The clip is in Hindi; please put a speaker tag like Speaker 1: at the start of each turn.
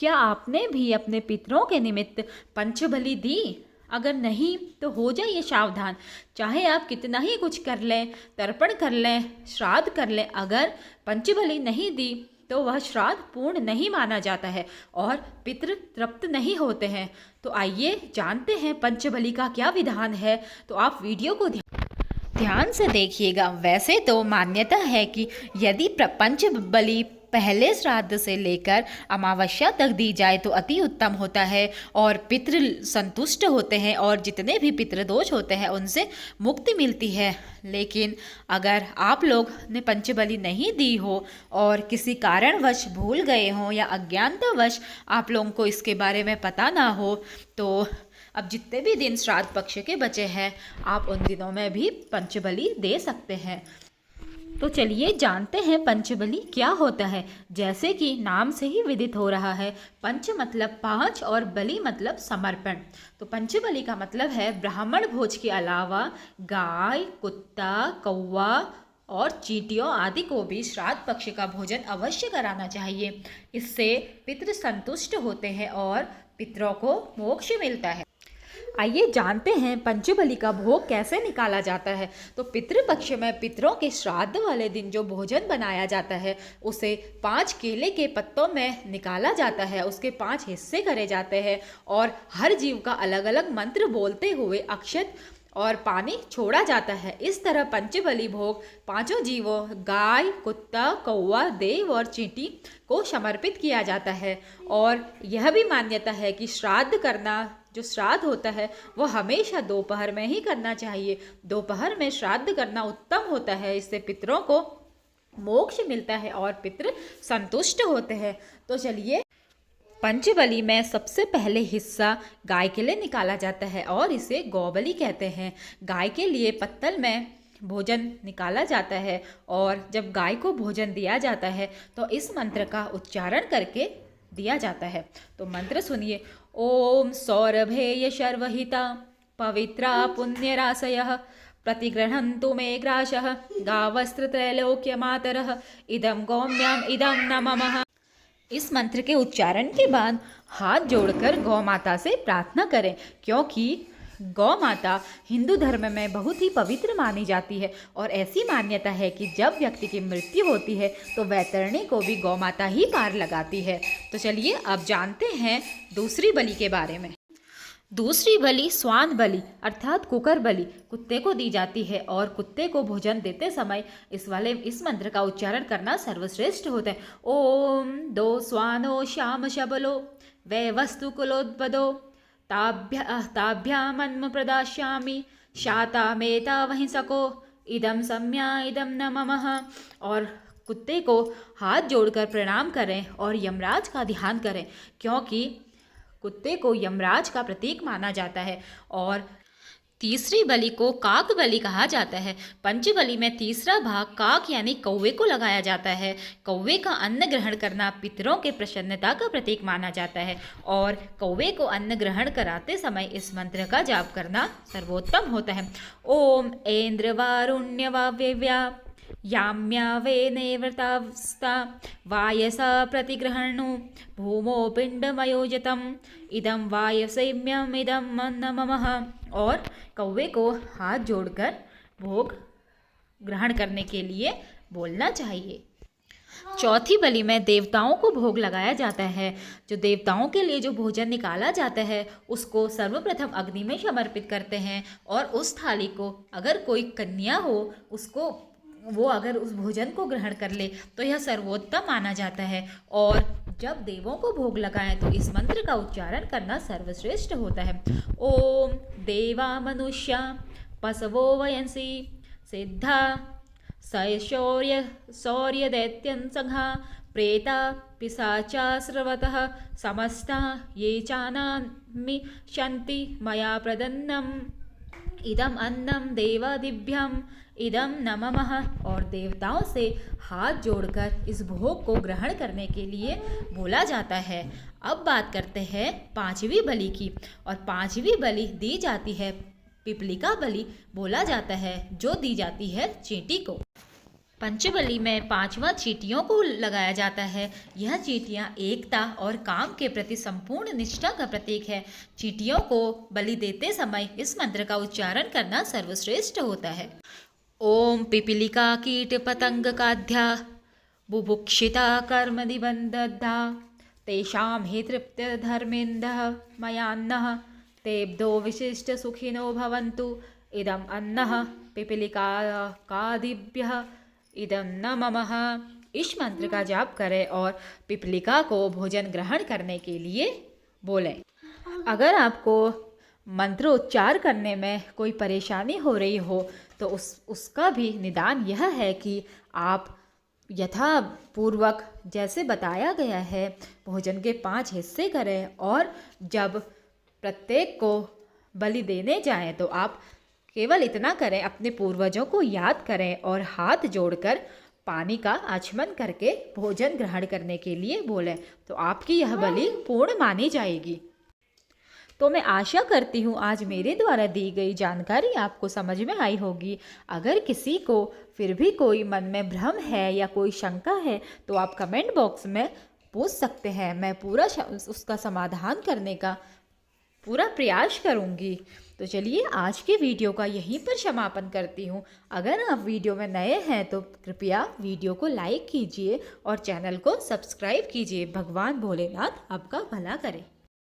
Speaker 1: क्या आपने भी अपने पितरों के निमित्त पंचबलि दी? अगर नहीं तो हो जाइए सावधान। चाहे आप कितना ही कुछ कर लें, तर्पण कर लें, श्राद्ध कर लें, अगर पंचबलि नहीं दी तो वह श्राद्ध पूर्ण नहीं माना जाता है और पितृ तृप्त नहीं होते हैं। तो आइए जानते हैं पंचबलि का क्या विधान है। तो आप वीडियो को ध्यान से देखिएगा। वैसे तो मान्यता है कि यदि पंचबलि पहले श्राद्ध से लेकर अमावस्या तक दी जाए तो अति उत्तम होता है और पितृ संतुष्ट होते हैं और जितने भी पितृदोष होते हैं उनसे मुक्ति मिलती है। लेकिन अगर आप लोग ने पंचबलि नहीं दी हो और किसी कारणवश भूल गए हों या अज्ञानतावश आप लोगों को इसके बारे में पता ना हो, तो अब जितने भी दिन श्राद्ध पक्ष के बचे हैं आप उन दिनों में भी पंचबलि दे सकते हैं। तो चलिए जानते हैं पंचबलि क्या होता है। जैसे कि नाम से ही विदित हो रहा है, पंच मतलब पांच और बलि मतलब समर्पण। तो पंचबलि का मतलब है ब्राह्मण भोज के अलावा गाय, कुत्ता, कौवा और चींटियों आदि को भी श्राद्ध पक्ष का भोजन अवश्य कराना चाहिए। इससे पितृ संतुष्ट होते हैं और पितरों को मोक्ष मिलता है। आइए जानते हैं पंचबलि का भोग कैसे निकाला जाता है। तो पितृपक्ष में पितरों के श्राद्ध वाले दिन जो भोजन बनाया जाता है उसे 5 केले के पत्तों में निकाला जाता है। उसके 5 हिस्से करे जाते हैं और हर जीव का अलग अलग मंत्र बोलते हुए अक्षत और पानी छोड़ा जाता है। इस तरह पंचबलि भोग 5 जीवों गाय, कुत्ता, कौवा, देव और चींटी को समर्पित किया जाता है। और यह भी मान्यता है कि श्राद्ध करना, जो श्राद्ध होता है वो हमेशा दोपहर में ही करना चाहिए। दोपहर में श्राद्ध करना उत्तम होता है, इससे पितरों को मोक्ष मिलता है और पितृ संतुष्ट होते हैं। तो चलिए, पंचबलि में सबसे पहले हिस्सा गाय के लिए निकाला जाता है और इसे गौबलि कहते हैं। गाय के लिए पत्तल में भोजन निकाला जाता है और जब गाय को भोजन दिया जाता है तो इस मंत्र का उच्चारण करके दिया जाता है। तो मंत्र सुनिए। ओम सौरभेय शर्वहिता पवित्रा पुण्यराशयः प्रतिगृह्णन्तु मे ग्रासः गावस्त्रत्रैलोक्य मातरः इदं गौम्यम् इदं नमः। इस मंत्र के उच्चारण के बाद हाथ जोड़कर गौ माता से प्रार्थना करें, क्योंकि गौ माता हिंदू धर्म में बहुत ही पवित्र मानी जाती है और ऐसी मान्यता है कि जब व्यक्ति की मृत्यु होती है तो वैतरणी को भी गौ माता ही पार लगाती है। तो चलिए अब जानते हैं दूसरी बलि के बारे में। दूसरी बलि स्वान बलि अर्थात कुकर बलि कुत्ते को दी जाती है और कुत्ते को भोजन देते समय इस मंत्र का उच्चारण करना सर्वश्रेष्ठ होता है। ओम दो स्वानो श्याम शबलो वै वस्तु कुलोद्भदो ताभ्यामन्म प्रदास्यामि शाता मेता वहीं सको इदम सम्या इदम नमः। और कुत्ते को हाथ जोड़कर प्रणाम करें और यमराज का ध्यान करें, क्योंकि कुत्ते को यमराज का प्रतीक माना जाता है। और तीसरी बलि को काक बलि कहा जाता है। पंचबलि में तीसरा भाग काक यानी कौवे को लगाया जाता है। कौवे का अन्न ग्रहण करना पितरों के प्रसन्नता का प्रतीक माना जाता है और कौवे को अन्न ग्रहण कराते समय इस मंत्र का जाप करना सर्वोत्तम होता है। ओम ऐन्द्र वारुण्य वाव्यव्या याम्या वे नेवृतास्ता वायसा प्रतिगृहणु भूमो पिंडमयोजतम इदम वायसेम्यम इदम नमः। और कौवे को हाथ जोड़कर भोग ग्रहण करने के लिए बोलना चाहिए। चौथी बलि में देवताओं को भोग लगाया जाता है। जो देवताओं के लिए जो भोजन निकाला जाता है उसको सर्वप्रथम अग्नि में समर्पित करते हैं और उस थाली को अगर कोई कन्या हो उसको वो अगर उस भोजन को ग्रहण कर ले तो यह सर्वोत्तम माना जाता है। और जब देवों को भोग लगाएं तो इस मंत्र का उच्चारण करना सर्वश्रेष्ठ होता है। ओम देवा मनुष्या पशवो वयंसी सिद्धा शौर्य दैत्यं संघा प्रेता पिशाचा स्रवतः समस्ता ये चानामि शन्ति मया प्रदन्नम इदम अन्नम देवादिभ्यम इदम नमः। और देवताओं से हाथ जोड़कर इस भोग को ग्रहण करने के लिए बोला जाता है। अब बात करते हैं पांचवी बलि की। और पांचवी बलि दी जाती है पिपलिका बलि बोला जाता है, जो दी जाती है चींटी को। पंचबली में 5वां चींटियों को लगाया जाता है। यह चींटियां एकता और काम के प्रति संपूर्ण निष्ठा का प्रतीक है। चींटियों को बलि देते समय इस मंत्र का उच्चारण करना सर्वश्रेष्ठ होता है। ओम पिपीलिका कीट पतंग काध्या बुभुक्षिता कर्म निबंधदा तेषां हि तृप्तिर्धर्मेन्दः मयान्नः तेभ्यो विशिष्ट सुखिनो भवन्तु इदम् अन्नः पिपीलिकादिभ्यः इदं न ममः। इस मंत्र का जाप करें और पिपलिका को भोजन ग्रहण करने के लिए बोलें। अगर आपको मंत्रोच्चार करने में कोई परेशानी हो रही हो तो उसका भी निदान यह है कि आप यथापूर्वक जैसे बताया गया है भोजन के 5 हिस्से करें और जब प्रत्येक को बलि देने जाएं तो आप केवल इतना करें, अपने पूर्वजों को याद करें और हाथ जोड़कर पानी का आचमन करके भोजन ग्रहण करने के लिए बोलें, तो आपकी यह बलि पूर्ण मानी जाएगी। तो मैं आशा करती हूँ आज मेरे द्वारा दी गई जानकारी आपको समझ में आई होगी। अगर किसी को फिर भी कोई मन में भ्रम है या कोई शंका है तो आप कमेंट बॉक्स में पूछ सकते हैं, मैं पूरा उसका समाधान करने का पूरा प्रयास करूंगी। तो चलिए आज के वीडियो का यहीं पर समापन करती हूँ। अगर आप वीडियो में नए हैं तो कृपया वीडियो को लाइक कीजिए और चैनल को सब्सक्राइब कीजिए। भगवान भोलेनाथ आपका भला करे।